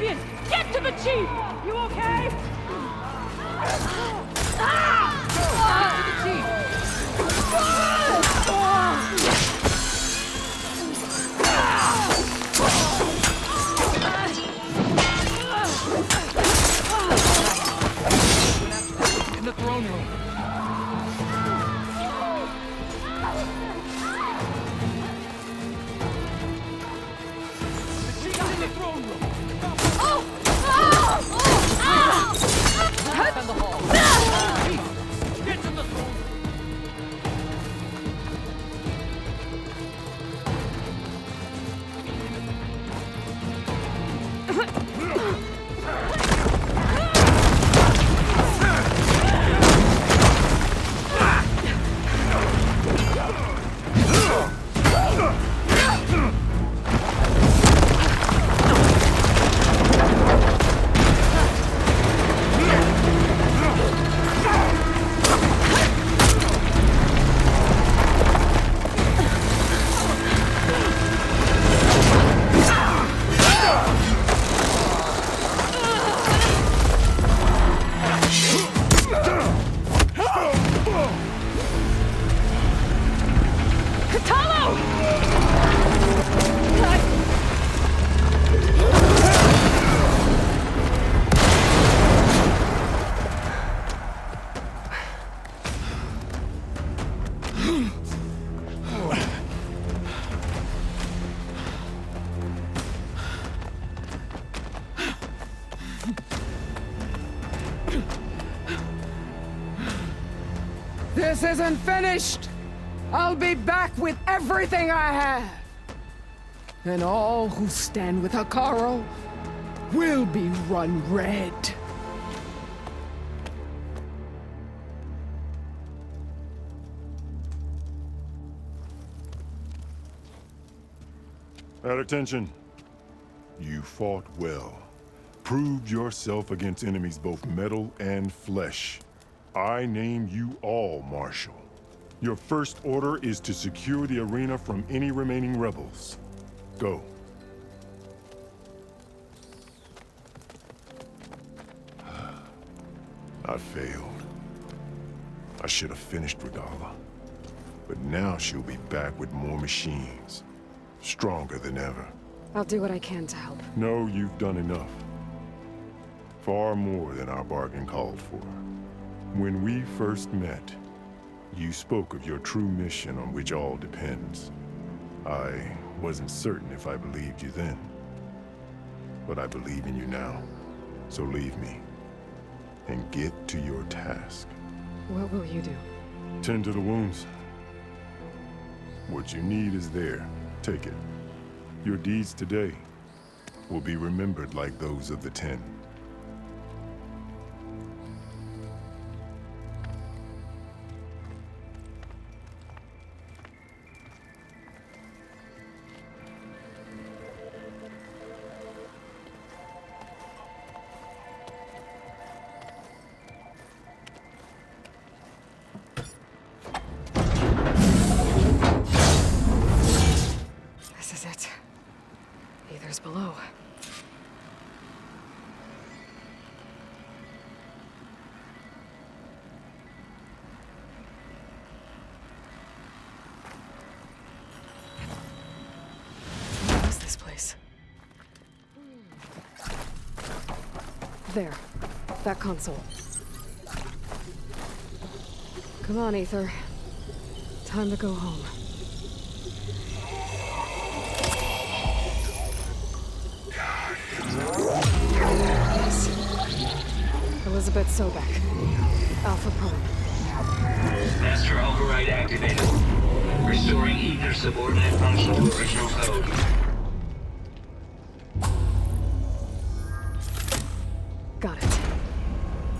Champion! Get to the Chief! You okay? Get to the Chief! In the throne room. The Chief's in the throne room. Defend the hall. Chief, get to the throne room. This isn't finished! I'll be back with everything I have! And all who stand with Hekarro will be run red. At attention. You fought well. Proved yourself against enemies both metal and flesh. I name you all Marshal. Your first order is to secure the arena from any remaining rebels. Go. I failed. I should have finished Regalla. But now she'll be back with more machines. Stronger than ever. I'll do what I can to help. No, you've done enough. Far more than our bargain called for. When we first met, you spoke of your true mission on which all depends. I wasn't certain if I believed you then. But I believe in you now. So leave me. And get to your task. What will you do? Tend to the wounds. What you need is there. Take it. Your deeds today will be remembered like those of the Ten. This is it. Aether's below. What is this place? There. That console. Come on, Aether. Time to go home. Yes. Elizabeth Sobek. Alpha Prime. Master override activated. Restoring Aether subordinate function to original code. Got it.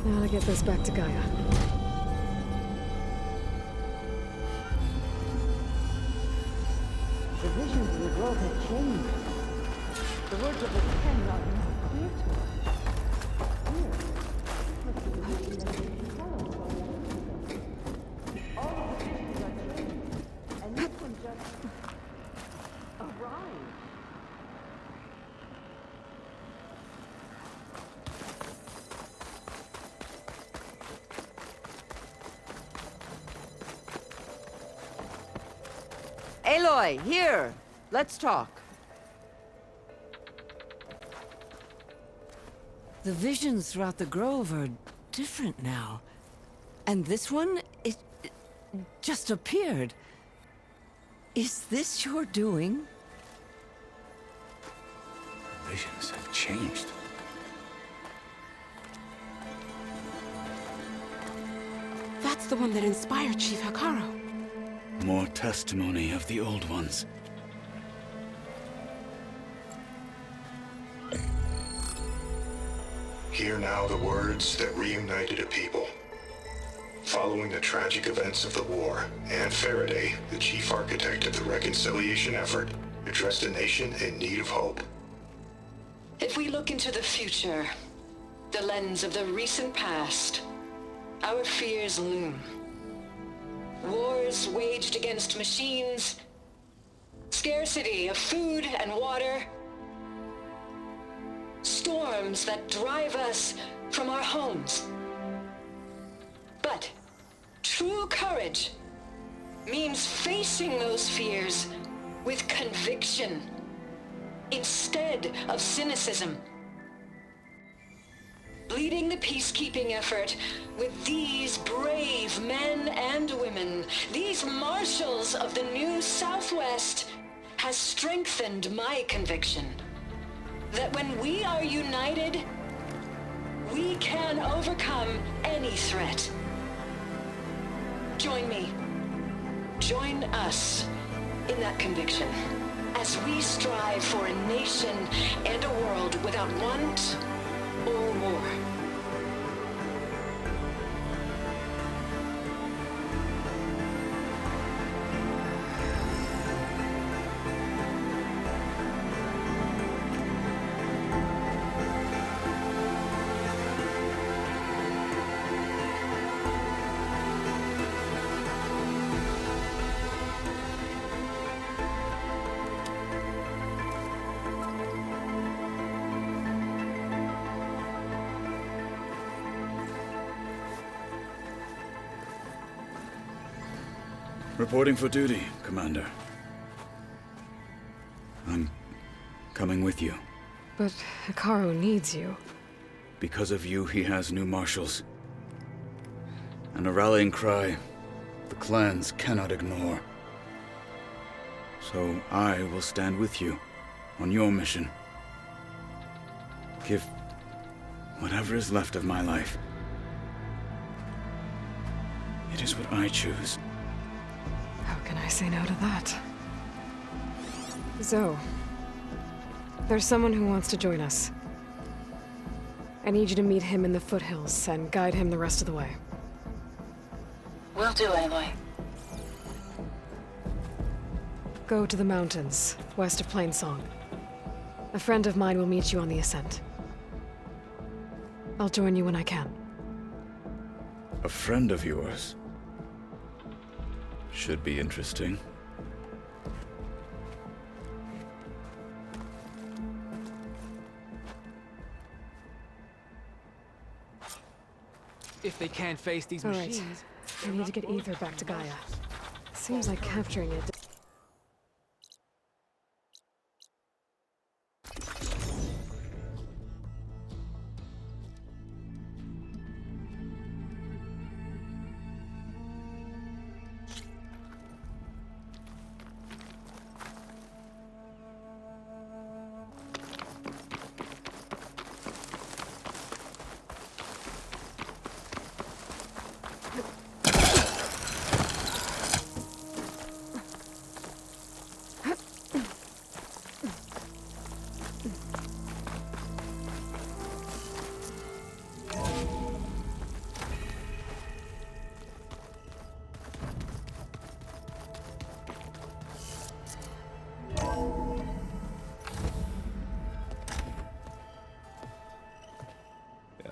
Now to get this back to Gaia. The visions of the world have changed. The words of the Ten are now clear to us. Clear. But the vision that they tell us are not. All of the visions are changed, and this one just arrived. Aloy, here! Let's talk. The visions throughout the grove are different now. And this one, it just appeared. Is this your doing? Visions have changed. That's the one that inspired Chief Hekarro. More testimony of the old ones. Hear now the words that reunited a people. Following the tragic events of the war, Anne Faraday, the chief architect of the reconciliation effort, addressed a nation in need of hope. If we look into the future, the lens of the recent past, our fears loom. Wars waged against machines, scarcity of food and water, storms that drive us from our homes. But true courage means facing those fears with conviction instead of cynicism. Leading the peacekeeping effort with these brave men and women, these marshals of the new Southwest, has strengthened my conviction that when we are united, we can overcome any threat. Join me. Join us in that conviction as we strive for a nation and a world without want or war. Reporting for duty, Commander. I'm coming with you. But Hekarro needs you. Because of you, he has new marshals. And a rallying cry the clans cannot ignore. So I will stand with you on your mission. Give whatever is left of my life. It is what I choose. How can I say no to that? Zoe, there's someone who wants to join us. I need you to meet him in the foothills and guide him the rest of the way. Will do, Aloy. Go to the mountains, west of Plainsong. A friend of mine will meet you on the ascent. I'll join you when I can. A friend of yours? Should be interesting. If they can't face these All right. machines... I need to get Ether back to Gaia. Seems like capturing it...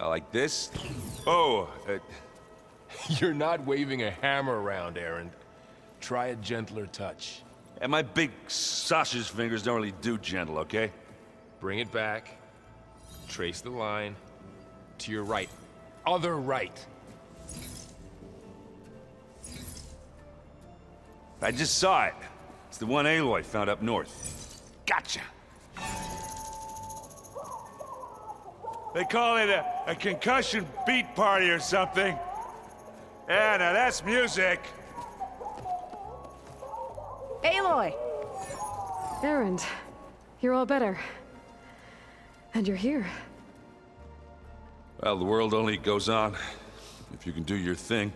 Like this? Oh, you're not waving a hammer around, Aaron. Try a gentler touch. And my big sausage fingers don't really do gentle, okay? Bring it back. Trace the line. To your right. Other right. I just saw it. It's the one Aloy found up north. Gotcha! They call it a concussion beat party or something. Yeah, now that's music. Aloy! Erend, you're all better. And you're here. Well, the world only goes on if you can do your thing.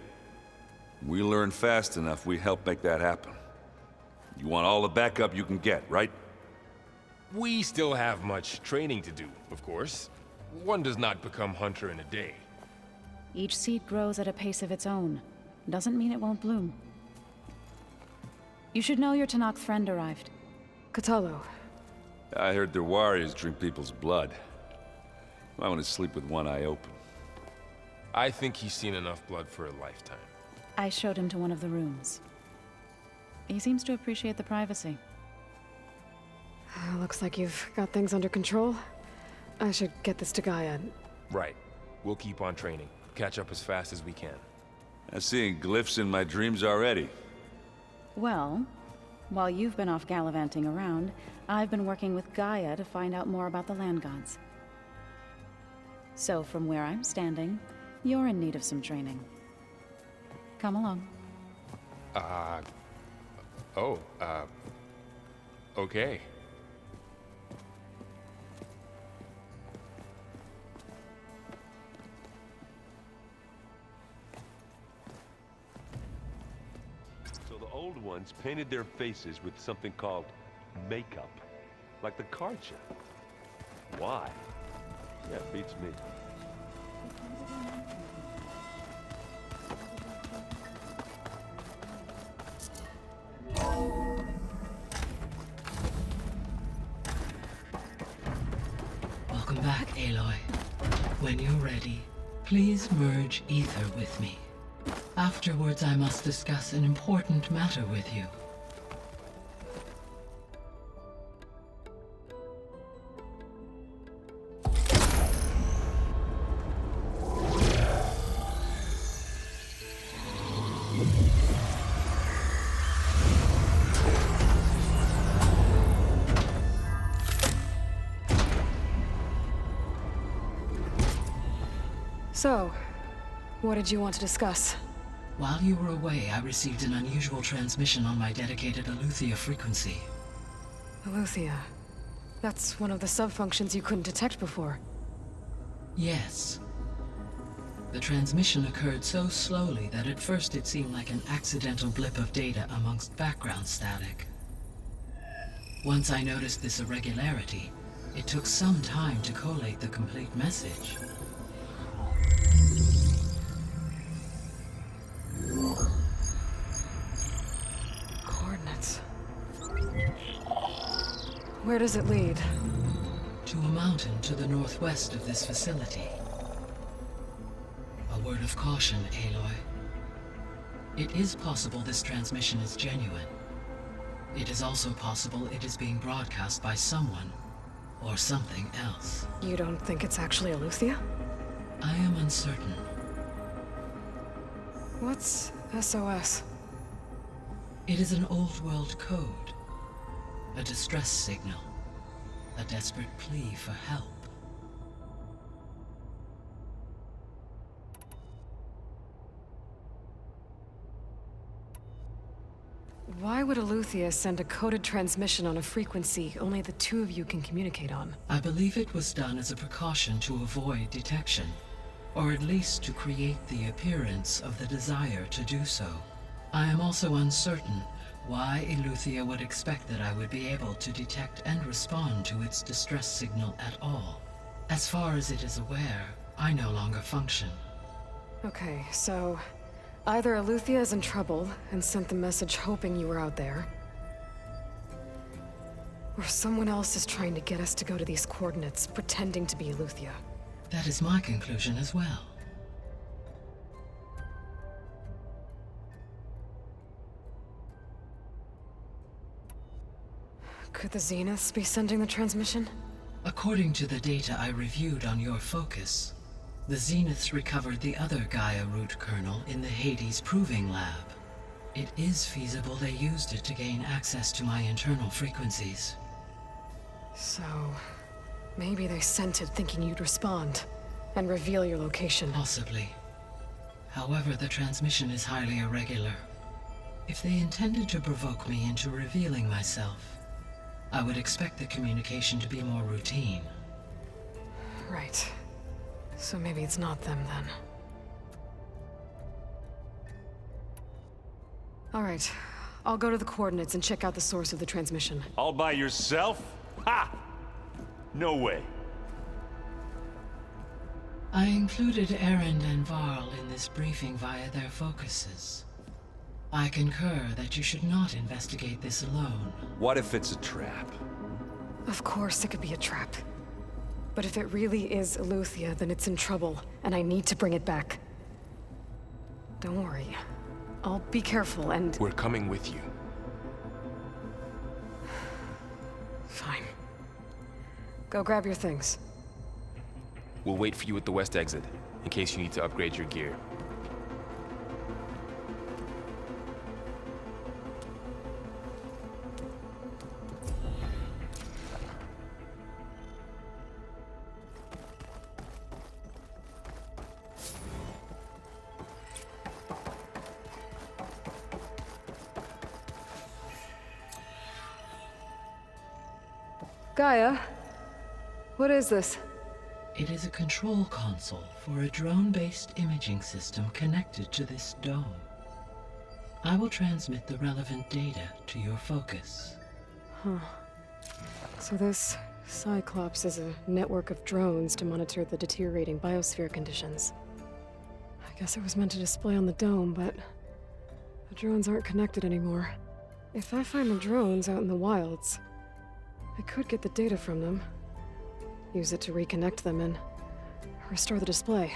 We learn fast enough, we help make that happen. You want all the backup you can get, right? We still have much training to do, of course. One does not become hunter in a day. Each seed grows at a pace of its own. Doesn't mean it won't bloom. You should know your Tenakth friend arrived. Kotallo. I heard their warriors drink people's blood. I want to sleep with one eye open. I think he's seen enough blood for a lifetime. I showed him to one of the rooms. He seems to appreciate the privacy. Looks like you've got things under control. I should get this to Gaia. Right. We'll keep on training. Catch up as fast as we can. I'm seeing glyphs in my dreams already. Well, while you've been off gallivanting around, I've been working with Gaia to find out more about the land gods. So from where I'm standing, you're in need of some training. Come along. Okay. So the old ones painted their faces with something called makeup, like the card show. Why? Yeah, beats me. Welcome back, Aloy. When you're ready, please merge ether with me. Afterwards, I must discuss an important matter with you. So, what did you want to discuss? While you were away, I received an unusual transmission on my dedicated Eleuthia frequency. Eleuthia. That's one of the sub-functions you couldn't detect before. Yes. The transmission occurred so slowly that at first it seemed like an accidental blip of data amongst background static. Once I noticed this irregularity, it took some time to collate the complete message. Coordinates. Where does it lead? To a mountain to the northwest of this facility. A word of caution, Aloy. It is possible this transmission is genuine. It is also possible it is being broadcast by someone or something else. You don't think it's actually Eleuthia? I am uncertain. What's SOS? It is an old world code. A distress signal. A desperate plea for help. Why would Eleuthia send a coded transmission on a frequency only the two of you can communicate on? I believe it was done as a precaution to avoid detection, or at least to create the appearance of the desire to do so. I am also uncertain why Eleuthia would expect that I would be able to detect and respond to its distress signal at all. As far as it is aware, I no longer function. Okay, so either Eleuthia is in trouble and sent the message hoping you were out there, or someone else is trying to get us to go to these coordinates, pretending to be Eleuthia. That is my conclusion as well. Could the Zeniths be sending the transmission? According to the data I reviewed on your focus, the Zeniths recovered the other Gaia root kernel in the Hades Proving Lab. It is feasible they used it to gain access to my internal frequencies. So, maybe they sent it thinking you'd respond and reveal your location. Possibly. However, the transmission is highly irregular. If they intended to provoke me into revealing myself, I would expect the communication to be more routine. Right. So maybe it's not them then. All right. I'll go to the coordinates and check out the source of the transmission. All by yourself? Ha! No way. I included Erend and Varl in this briefing via their focuses. I concur that you should not investigate this alone. What if it's a trap? Of course it could be a trap. But if it really is Eleuthia, then it's in trouble, and I need to bring it back. Don't worry. I'll be careful and... We're coming with you. Fine. Go grab your things. We'll wait for you at the west exit, in case you need to upgrade your gear. Gaia, what is this? It is a control console for a drone-based imaging system connected to this dome. I will transmit the relevant data to your focus. Huh. So this Cyclops is a network of drones to monitor the deteriorating biosphere conditions. I guess it was meant to display on the dome, but the drones aren't connected anymore. If I find the drones out in the wilds, I could get the data from them, use it to reconnect them and restore the display.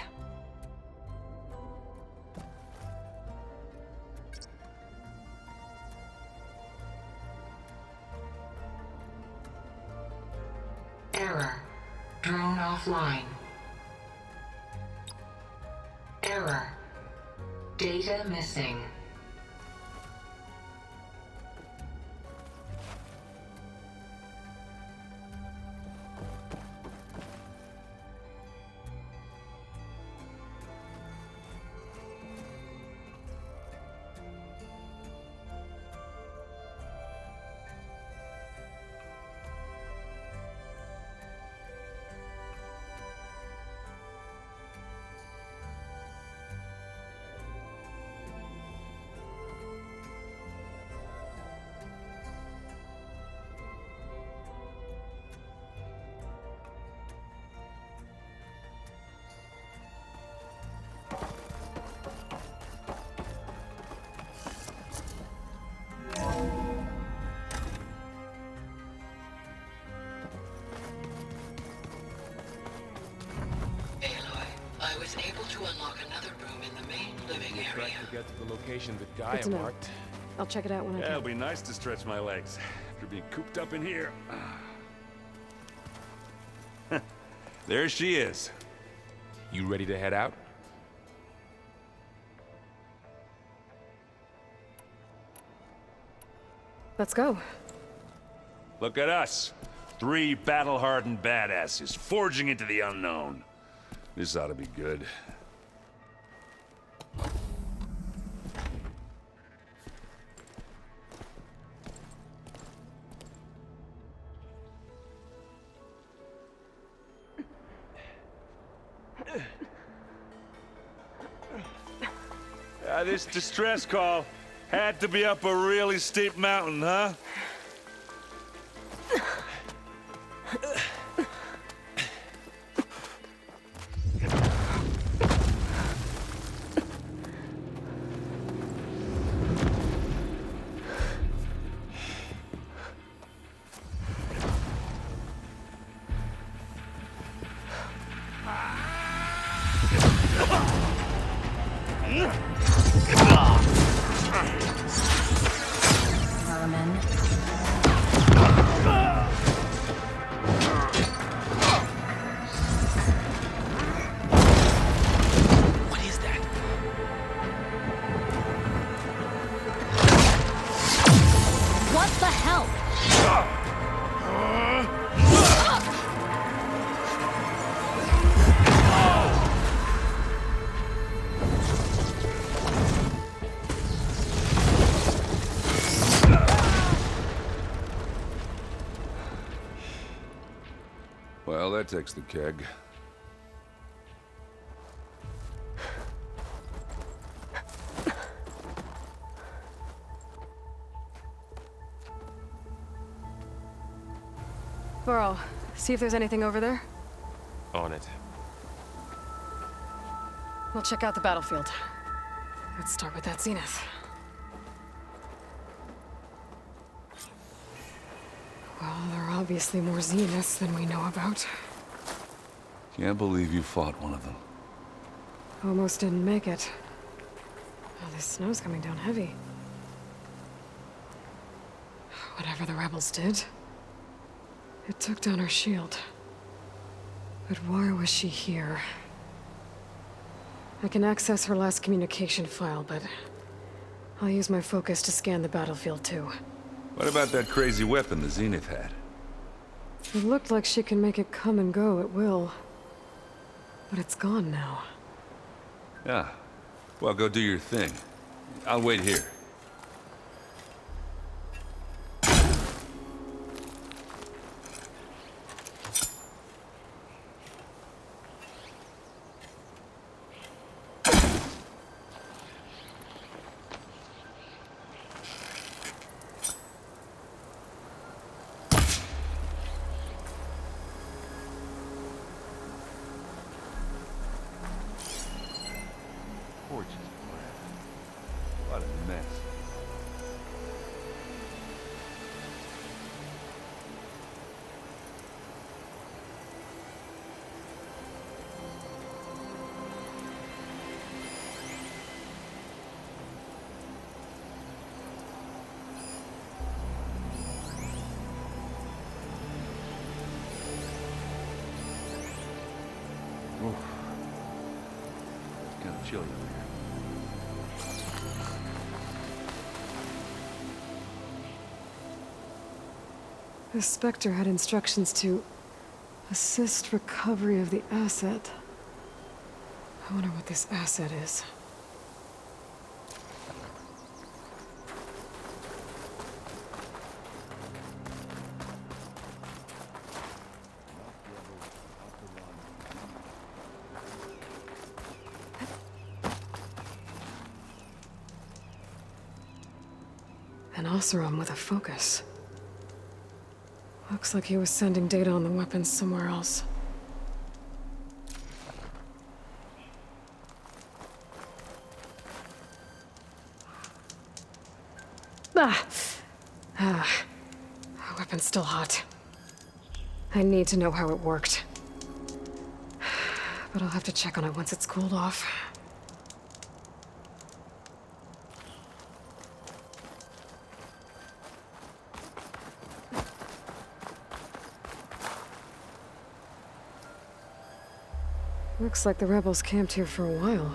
Error. Drone offline. Error. Data missing. I was able to unlock another room in the main living area. Trying to get to the location that Good Gaia to know. marked. I'll check it out when I Yeah, can. it'll be nice to stretch my legs after being cooped up in here. There she is. You ready to head out? Let's go. Look at us. 3 battle-hardened badasses forging into the unknown. This ought to be good. This distress call had to be up a really steep mountain, huh? that takes the keg. Varl, see if there's anything over there. On it. We'll check out the battlefield. Let's start with that Zenith. Well, there are obviously more Zeniths than we know about. Can't believe you fought one of them. Almost didn't make it. Oh, this snow's coming down heavy. Whatever the rebels did, it took down her shield. But why was she here? I can access her last communication file, but I'll use my focus to scan the battlefield too. What about that crazy weapon the Zenith had? It looked like she can make it come and go at will. But it's gone now. Yeah. Well, go do your thing. I'll wait here. What a mess. Oof. It's kind of chilly in here. The Spectre had instructions to assist recovery of the asset. I wonder what this asset is. An Oseram with a focus. Looks like he was sending data on the weapons somewhere else. The weapon's still hot. I need to know how it worked. But I'll have to check on it once it's cooled off. Looks like the rebels camped here for a while.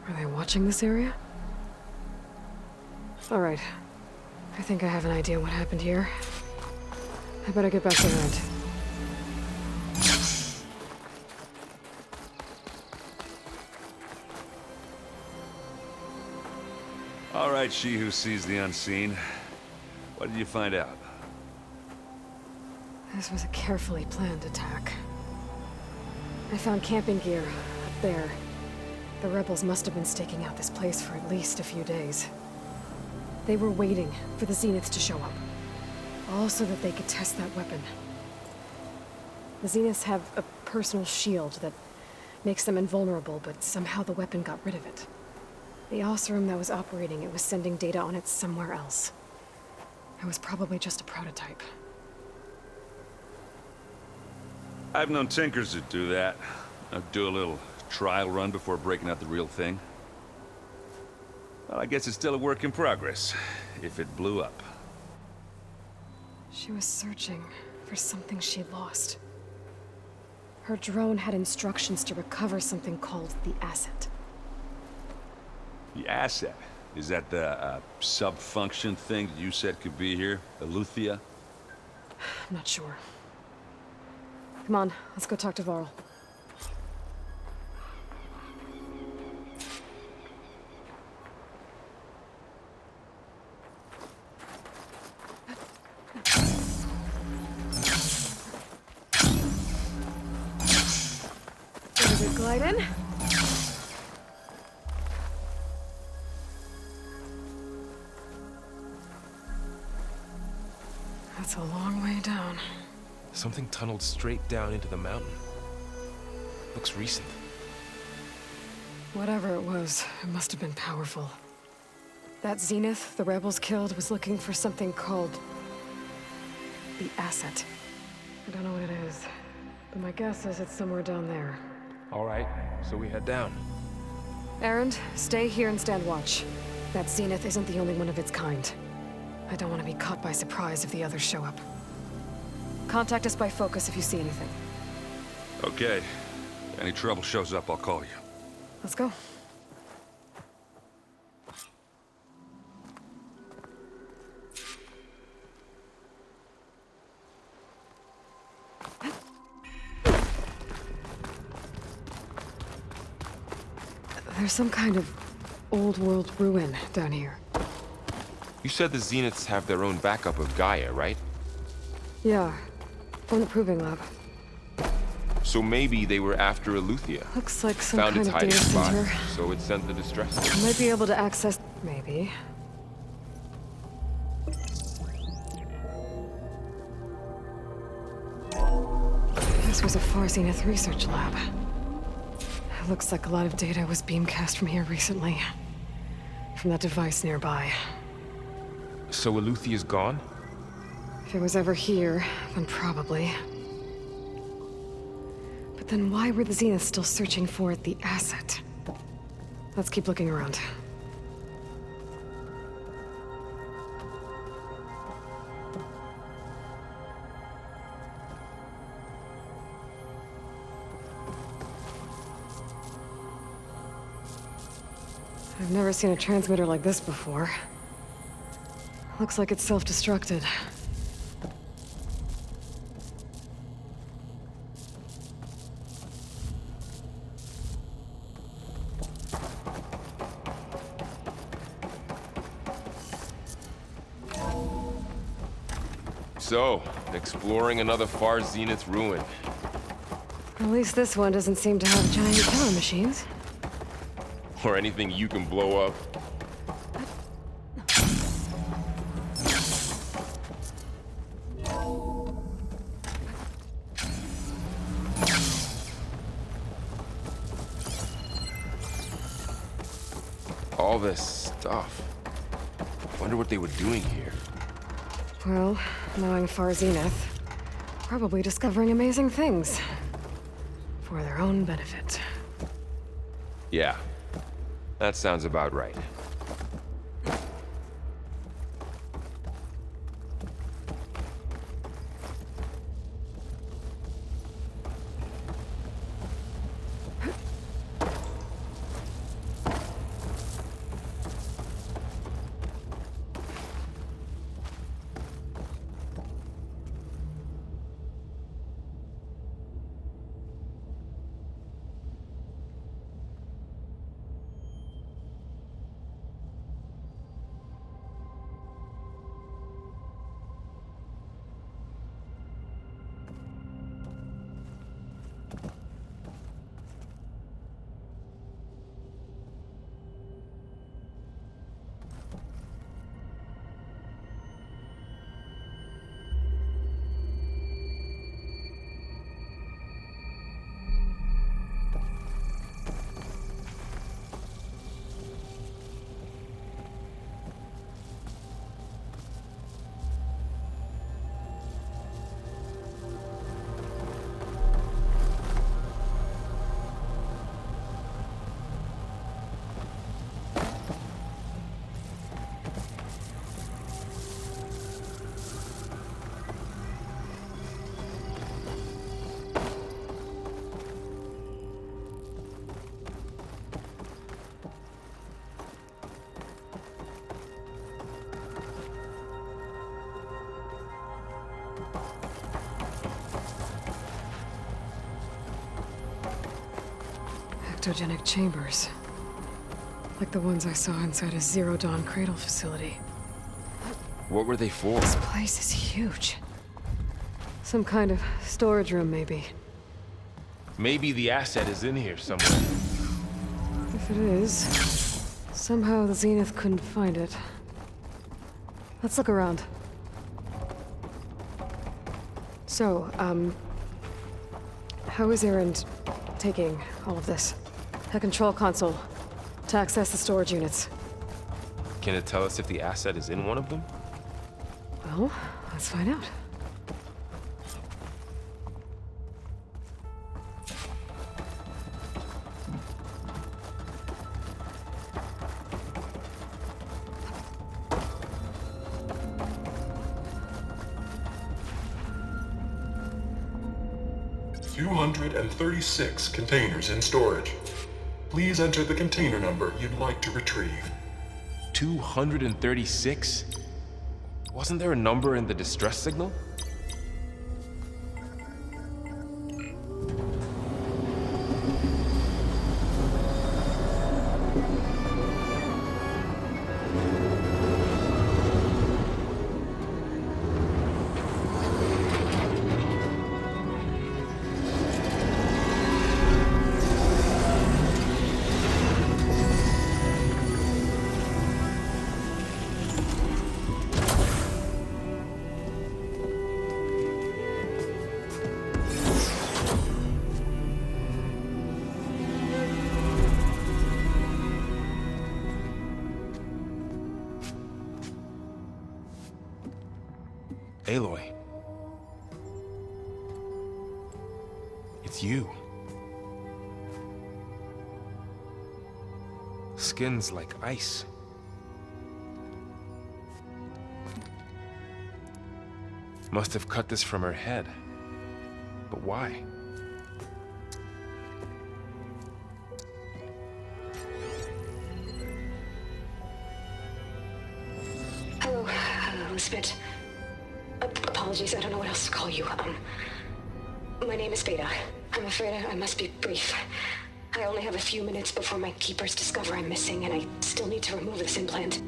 Are they watching this area? All right. I think I have an idea what happened here. I better get back to Rent. All right, she who sees the unseen. What did you find out? This was a carefully planned attack. I found camping gear up there. The rebels must have been staking out this place for at least a few days. They were waiting for the Zeniths to show up. All so that they could test that weapon. The Zeniths have a personal shield that makes them invulnerable, but somehow the weapon got rid of it. The Oseram that was operating it was sending data on it somewhere else. It was probably just a prototype. I've known tinkers that do that. Do a little trial run before breaking out the real thing. Well, I guess it's still a work in progress, if it blew up. She was searching for something she lost. Her drone had instructions to recover something called the asset. The asset? Is that the sub-function thing that you said could be here? Eleuthia? I'm not sure. Come on, let's go talk to Varl. Give it a glide in. That's a long way down. Something tunneled straight down into the mountain. Looks recent. Whatever it was, it must have been powerful. That Zenith the rebels killed was looking for something called the Asset. I don't know what it is, but my guess is it's somewhere down there. All right, so we head down. Erend, stay here and stand watch. That Zenith isn't the only one of its kind. I don't want to be caught by surprise if the others show up. Contact us by focus if you see anything. Okay. Any trouble shows up, I'll call you. Let's go. There's some kind of old world ruin down here. You said the Zeniths have their own backup of Gaia, right? Yeah, from the Proving Lab. So maybe they were after Eleuthia. Looks like some Found kind its of hiding data spot, center. so it sent the distress I signal. might be able to access... maybe. This was a Far Zenith research lab. It looks like a lot of data was beamcast from here recently. From that device nearby. So Eleuthia's gone? If it was ever here, then probably. But then why were the Zeniths still searching for the Asset? Let's keep looking around. I've never seen a transmitter like this before. Looks like it's self-destructed. So, exploring another Far Zenith ruin. At least this one doesn't seem to have giant killer machines. Or anything you can blow up. All this stuff. Wonder what they were doing here. Well, knowing Far Zenith, probably discovering amazing things. For their own benefit. Yeah, that sounds about right. Ectogenic chambers. Like the ones I saw inside a Zero Dawn cradle facility. What were they for? This place is huge. Some kind of storage room, maybe. Maybe the asset is in here somewhere. If it is, somehow the Zenith couldn't find it. Let's look around. So, how is Erend taking all of this? A control console to access the storage units. Can it tell us if the asset is in one of them? Well, let's find out. $236 containers in storage. Please enter the container number you'd like to retrieve. 236? Wasn't there a number in the distress signal? Aloy. It's you. Skin's like ice. Must have cut this from her head. But why? Hello, Elizabeth. Apologies, I don't know what else to call you. My name is Beta. I'm afraid I must be brief. I only have a few minutes before my keepers discover I'm missing, and I still need to remove this implant.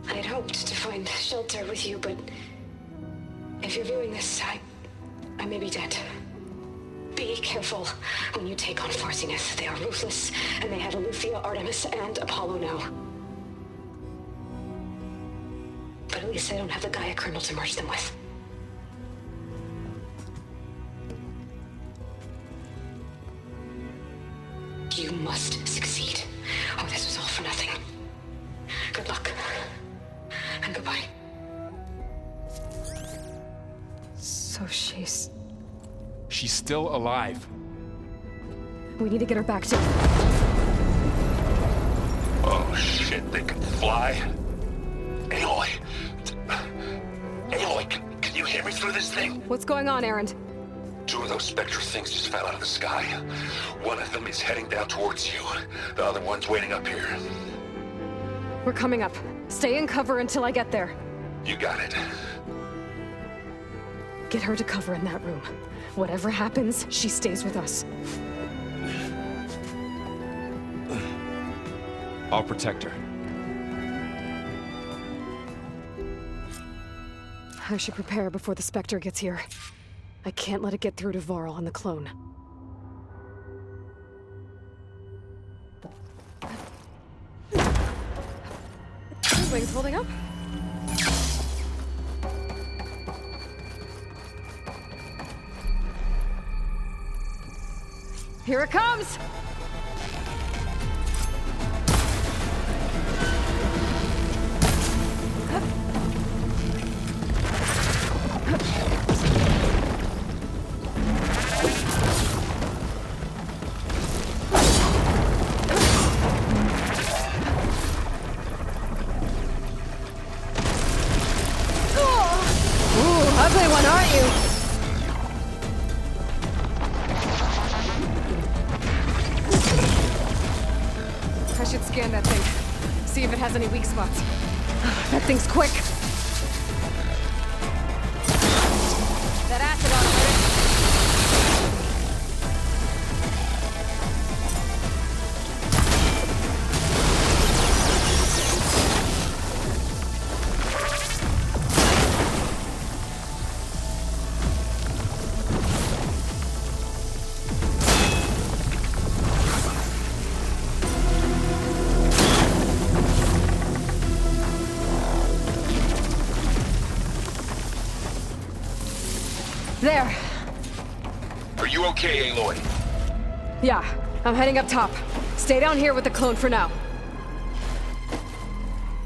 I had hoped to find shelter with you, but if you're viewing this, I may be dead. Be careful when you take on Far Zenith. They are ruthless, and they have Eleuthia, Artemis, and Apollo now. But at least I don't have the Gaia kernel to merge them with. You must succeed. Oh, this was all for nothing. Good luck. And goodbye. So she's still alive. We need to get her back to... Oh shit, they can fly? Aloy! Aloy, can you hear me through this thing? What's going on, Erend? Two of those Spectre things just fell out of the sky. One of them is heading down towards you. The other one's waiting up here. We're coming up. Stay in cover until I get there. You got it. Get her to cover in that room. Whatever happens, she stays with us. I'll protect her. I should prepare before the Spectre gets here. I can't let it get through to Varl and the clone. His wings holding up? Here it comes! Ugly one, aren't you? I should scan that thing. See if it has any weak spots. That thing's quick. That acid on it. There. Are you okay, Aloy? Yeah, I'm heading up top. Stay down here with the clone for now.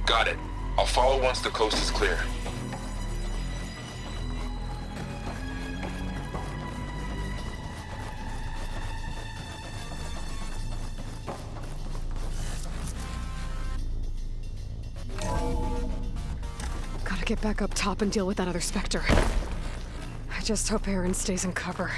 Got it. I'll follow once the coast is clear. Gotta get back up top and deal with that other Spectre. I just hope Aaron stays in cover.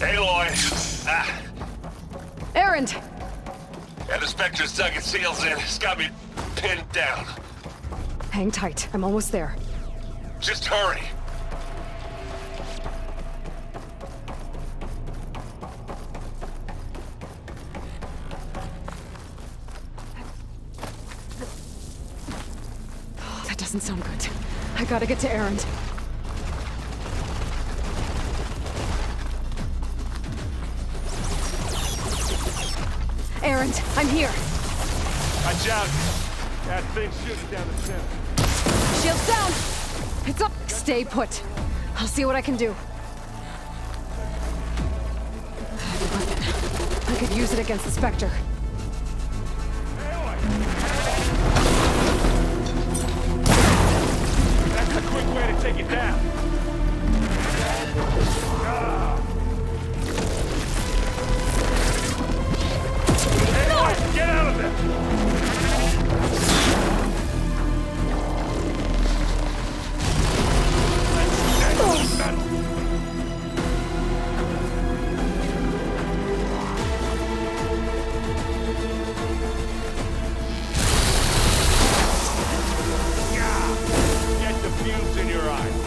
Aloy! Erend! Yeah, the Spectre's dug its heels in. It's got me pinned down. Hang tight. I'm almost there. Just hurry. Oh, that doesn't sound good. I gotta get to Erend. Erend, I'm here. Watch out! That thing's shooting down the center. Shields down! It's up! Stay put. I'll see what I can do. I could use it against the Spectre. That's a quick way to take it down. Get out of there! Get the fumes in your eyes.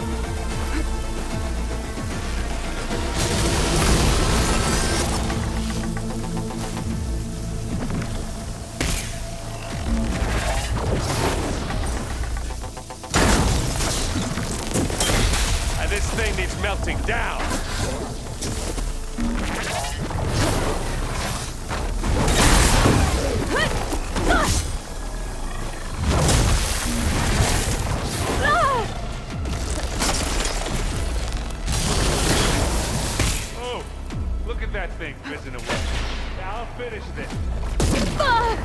This thing needs melting down. Oh, look at that thing fizzing away. Now I'll finish this. That's the sweet spot.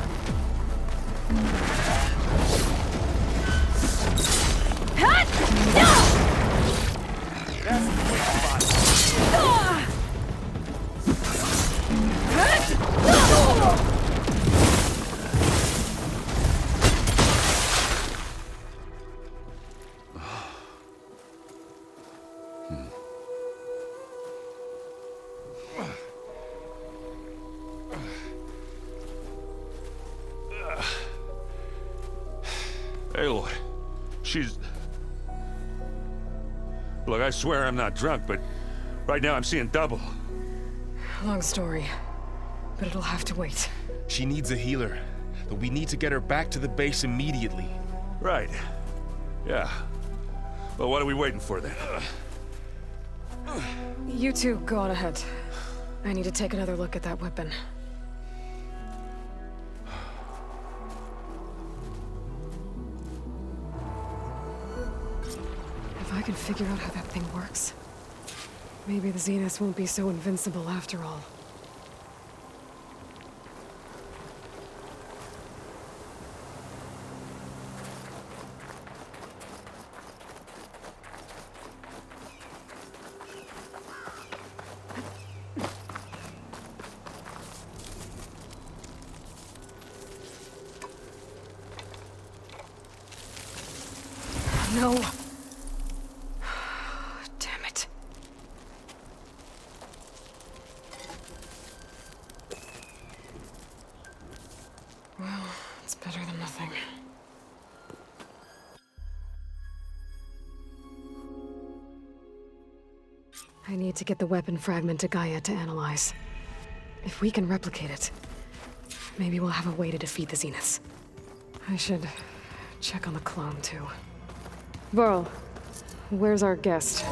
Aloy, she's... Look, I swear I'm not drunk, but right now I'm seeing double. Long story, but it'll have to wait. She needs a healer, but we need to get her back to the base immediately. Right. Yeah. Well, what are we waiting for then? You two go on ahead. I need to take another look at that weapon. If I can figure out how that thing works, maybe the Zeniths won't be so invincible after all. No. Damn it. Well, it's better than nothing. I need to get the weapon fragment to Gaia to analyze. If we can replicate it, maybe we'll have a way to defeat the Zeniths. I should check on the clone, too. Varl, where's our guest?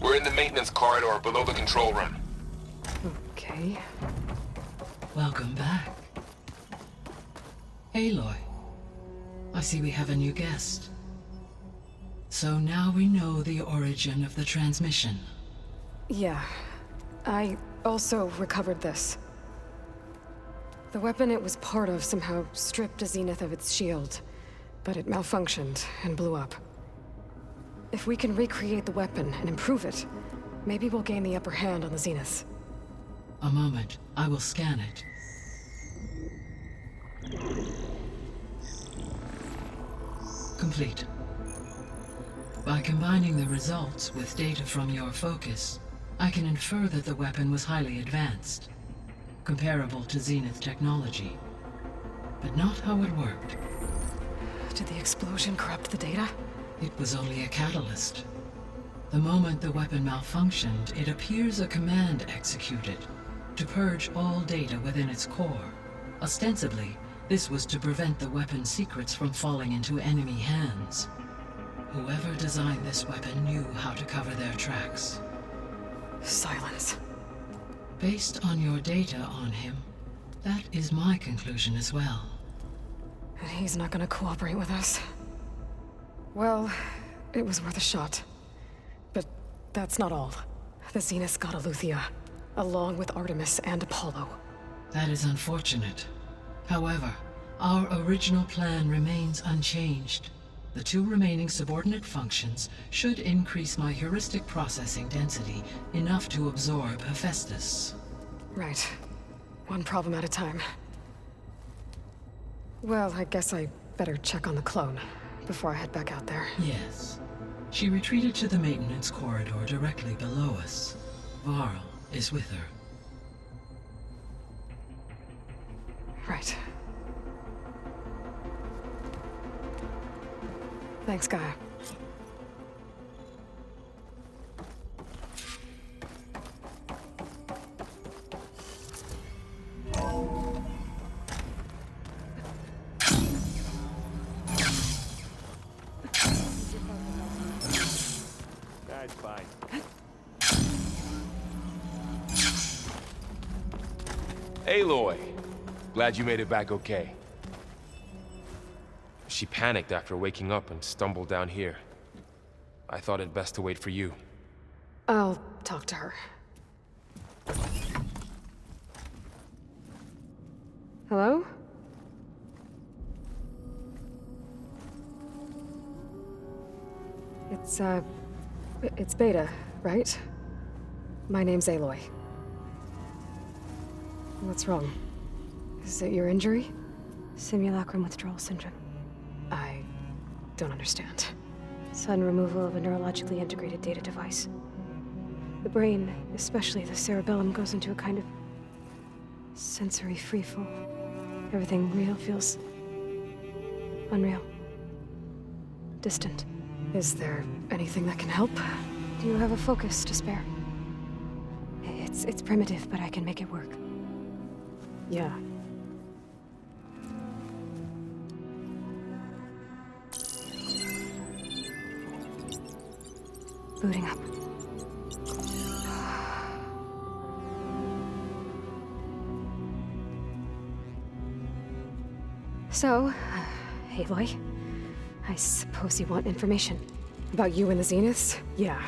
We're in the maintenance corridor below the control room. Okay. Welcome back. Aloy, I see we have a new guest. So now we know the origin of the transmission. Yeah. I also recovered this. The weapon it was part of somehow stripped a Zenith of its shield, but it malfunctioned and blew up. If we can recreate the weapon and improve it, maybe we'll gain the upper hand on the Zeniths. A moment. I will scan it. Complete. By combining the results with data from your focus, I can infer that the weapon was highly advanced, comparable to Zenith technology, but not how it worked. Did the explosion corrupt the data? It was only a catalyst. The moment the weapon malfunctioned, it appears a command executed to purge all data within its core. Ostensibly, this was to prevent the weapon's secrets from falling into enemy hands. Whoever designed this weapon knew how to cover their tracks. Silence. Based on your data on him, that is my conclusion as well. And he's not gonna cooperate with us. Well, it was worth a shot. But that's not all. The Zeniths got Eleuthia, along with Artemis and Apollo. That is unfortunate. However, our original plan remains unchanged. The 2 remaining subordinate functions should increase my heuristic processing density enough to absorb Hephaestus. Right. One problem at a time. Well, I guess I better check on the clone before I head back out there. Yes. She retreated to the maintenance corridor directly below us. Varl is with her. Right. Thanks, Gaia. That's fine. Aloy! Glad you made it back okay. She panicked after waking up and stumbled down here. I thought it best to wait for you. I'll talk to her. Hello? It's Beta, right? My name's Aloy. What's wrong? Is it your injury? Simulacrum withdrawal syndrome. I don't understand. Sudden removal of a neurologically integrated data device. The brain, especially the cerebellum, goes into a kind of sensory freefall. Everything real feels unreal. Distant. Is there anything that can help? Do you have a focus to spare? It's primitive, but I can make it work. Yeah. Booting up. So, Aloy, I suppose you want information. About you and the Zeniths? Yeah.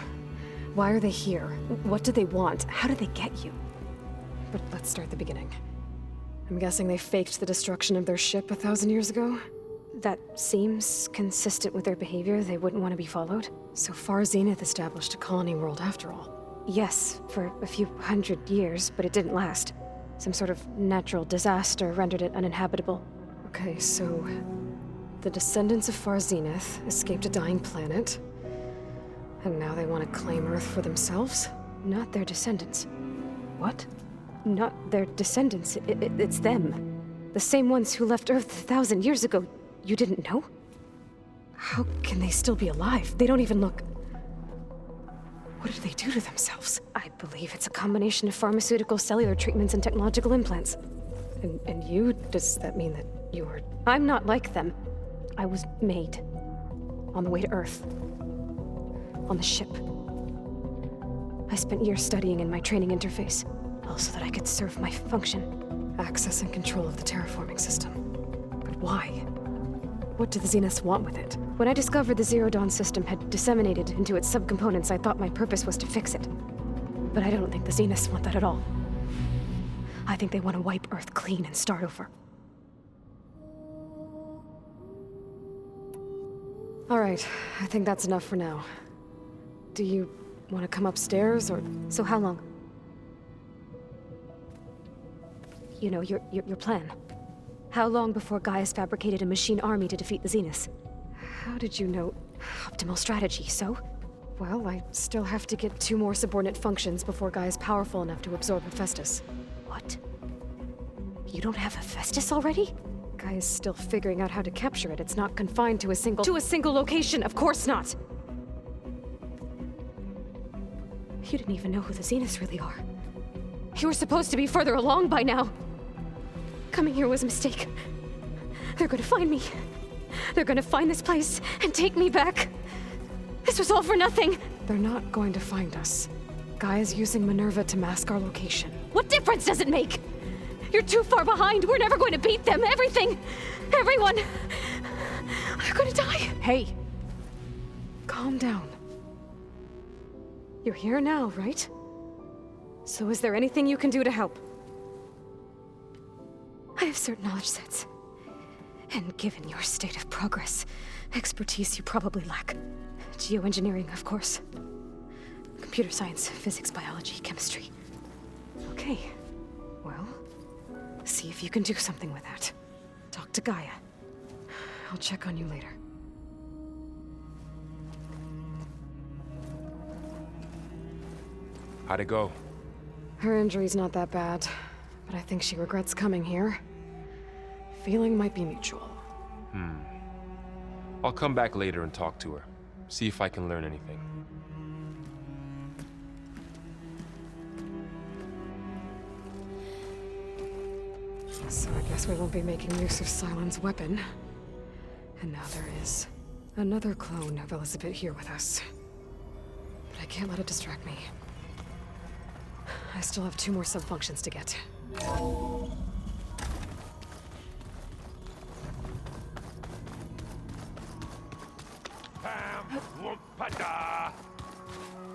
Why are they here? What do they want? How did they get you? But let's start at the beginning. I'm guessing they faked the destruction of their ship 1,000 years ago? That seems consistent with their behavior. They wouldn't want to be followed. So Far Zenith established a colony world after all. Yes, for a few hundred years, but it didn't last. Some sort of natural disaster rendered it uninhabitable. Okay, so the descendants of Far Zenith escaped a dying planet, and now they want to claim Earth for themselves? Not their descendants. What? Not their descendants. It's them. The same ones who left Earth 1,000 years ago. You didn't know? How can they still be alive? They don't even look... What do they do to themselves? I believe it's a combination of pharmaceutical, cellular treatments, and technological implants. And you? Does that mean that you are... I'm not like them. I was made. On the way to Earth. On the ship. I spent years studying in my training interface, all so that I could serve my function. Access and control of the terraforming system. But why? What do the Zeniths want with it? When I discovered the Zero Dawn system had disseminated into its subcomponents, I thought my purpose was to fix it. But I don't think the Zeniths want that at all. I think they want to wipe Earth clean and start over. All right, I think that's enough for now. Do you want to come upstairs, or... So how long? You know, your plan. How long before Gaius fabricated a machine army to defeat the Zeniths? How did you know? Optimal strategy, so? Well, I still have to get 2 more subordinate functions before Gaia's powerful enough to absorb Hephaestus. What? You don't have Hephaestus already? Gaia's still figuring out how to capture it. It's not confined to a single... To a single location, of course not! You didn't even know who the Zeniths really are. You were supposed to be further along by now. Coming here was a mistake. They're gonna find me. They're gonna find this place and take me back. This was all for nothing. They're not going to find us. Gaia's using Minerva to mask our location. What difference does it make? You're too far behind. We're never going to beat them. Everything, everyone, they're gonna die. Hey, calm down. You're here now, right? So is there anything you can do to help? I have certain knowledge sets. And given your state of progress, expertise you probably lack. Geoengineering, of course. Computer science, physics, biology, chemistry. Okay. Well, see if you can do something with that. Talk to Gaia. I'll check on you later. How'd it go? Her injury's not that bad, but I think she regrets coming here. Feeling might be mutual. I'll come back later and talk to her. See if I can learn anything. So I guess we won't be making use of Sylens' weapon. And now there is another clone of Elizabeth here with us. But I can't let it distract me. I still have 2 more sub-functions to get.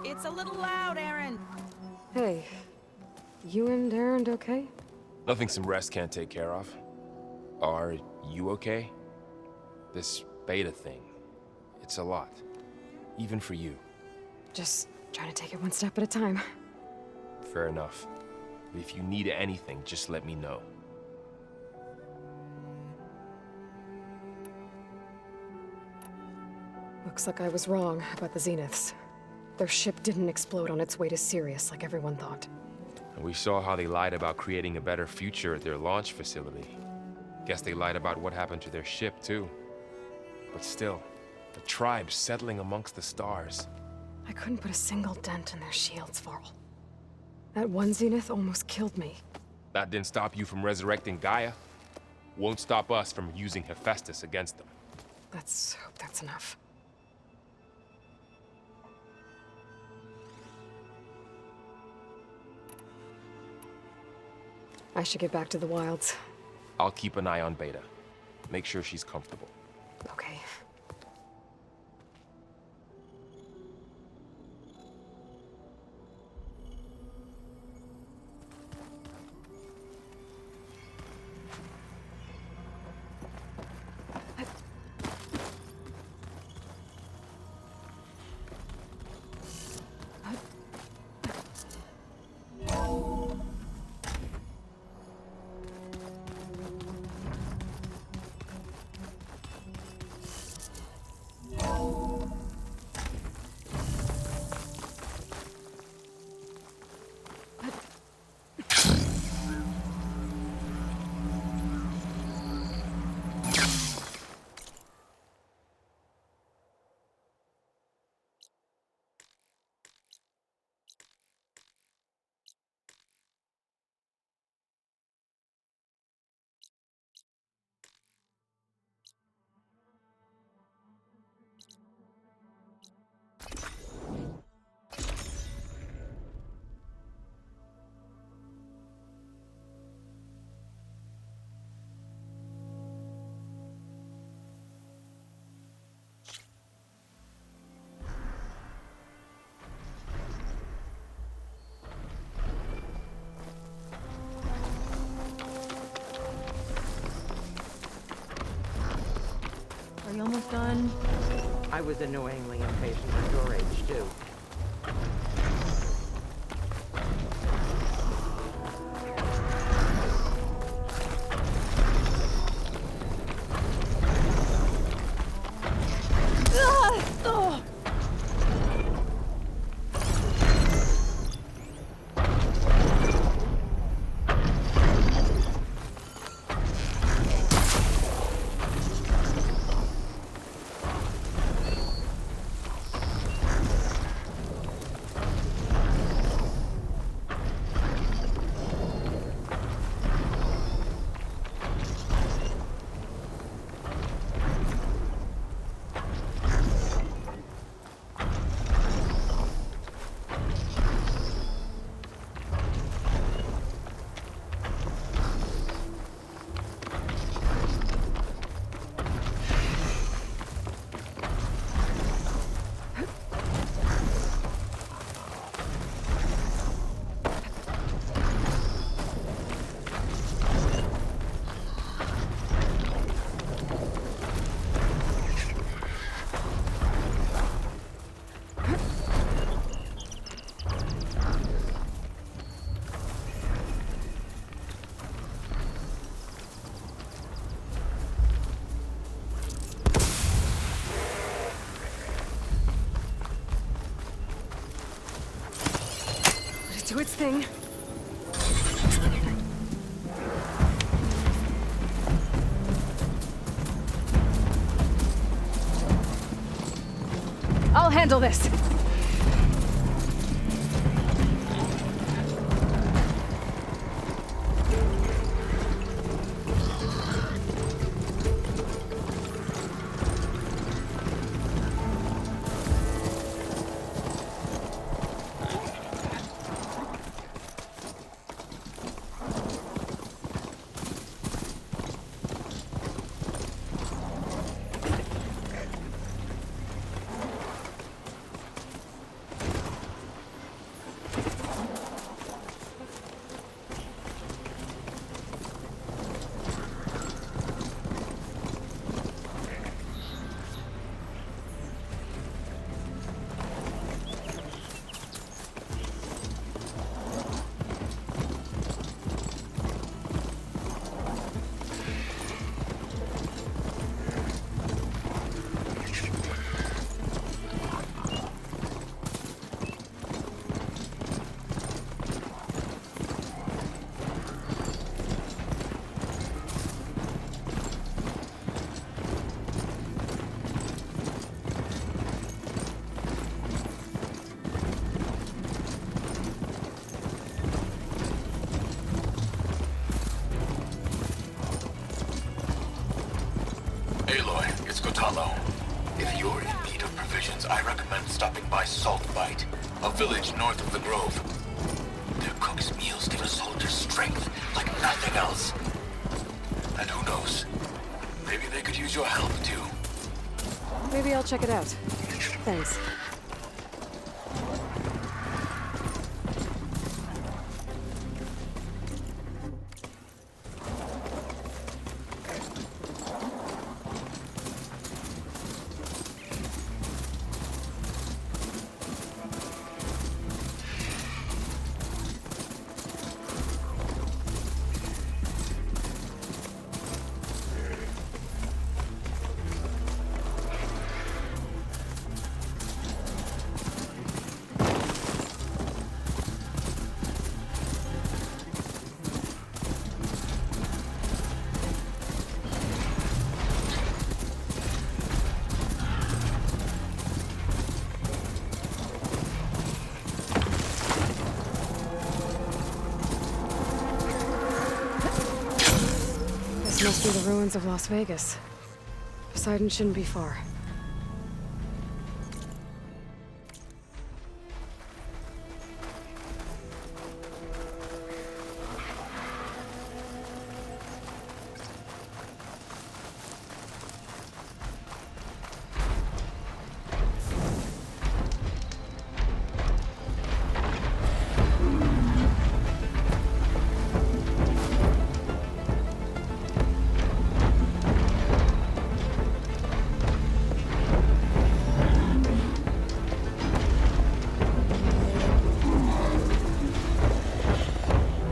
It's a little loud, Aaron. Hey, you and Aaron okay? Nothing some rest can't take care of. Are you okay? This beta thing, it's a lot. Even for you. Just trying to take it one step at a time. Fair enough. If you need anything, just let me know. Looks like I was wrong about the Zeniths. Their ship didn't explode on its way to Sirius like everyone thought. And we saw how they lied about creating a better future at their launch facility. Guess they lied about what happened to their ship, too. But still, the tribe settling amongst the stars. I couldn't put a single dent in their shields, Varl. That one Zenith almost killed me. That didn't stop you from resurrecting Gaia. Won't stop us from using Hephaestus against them. Let's hope that's enough. I should get back to the wilds. I'll keep an eye on Beta. Make sure she's comfortable. Okay. we almost done? I was annoyingly impatient at your age, too. Do its thing. I'll handle this. Aloy, it's Kotallo. If you're in need of provisions, I recommend stopping by Saltbite, a village north of the Grove. Their cook's meals give a soldier strength like nothing else. And who knows, maybe they could use your help too. Maybe I'll check it out. Thanks. Must be the ruins of Las Vegas. Poseidon shouldn't be far.